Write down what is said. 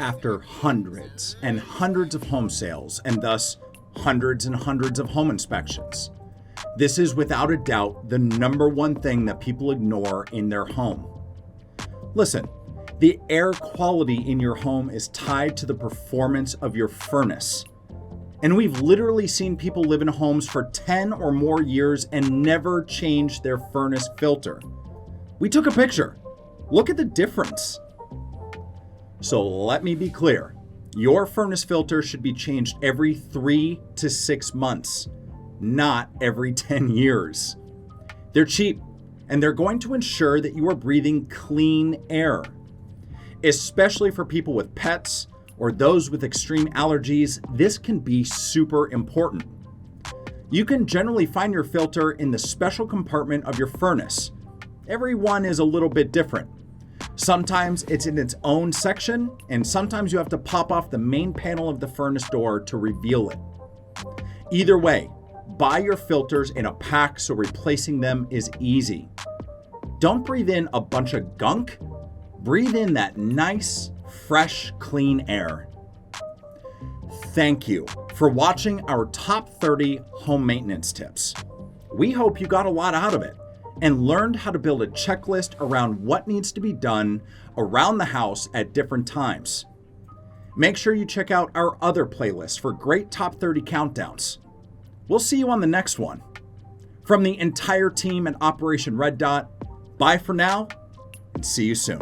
After hundreds and hundreds of home sales, and thus hundreds and hundreds of home inspections, this is without a doubt the number one thing that people ignore in their home. Listen, the air quality in your home is tied to the performance of your furnace. And we've literally seen people live in homes for 10 or more years and never change their furnace filter. We took a picture. Look at the difference. So let me be clear. Your furnace filter should be changed every 3 to 6 months, not every 10 years. They're cheap, and they're going to ensure that you are breathing clean air. Especially for people with pets or those with extreme allergies, this can be super important. You can generally find your filter in the special compartment of your furnace. Every one is a little bit different. Sometimes it's in its own section, and sometimes you have to pop off the main panel of the furnace door to reveal it. Either way, buy your filters in a pack so replacing them is easy. Don't breathe in a bunch of gunk. Breathe in that nice, fresh, clean air. Thank you for watching our top 30 home maintenance tips. We hope you got a lot out of it and learned how to build a checklist around what needs to be done around the house at different times. Make sure you check out our other playlists for great top 30 countdowns. We'll see you on the next one. From the entire team at Operation Red Dot, bye for now and see you soon.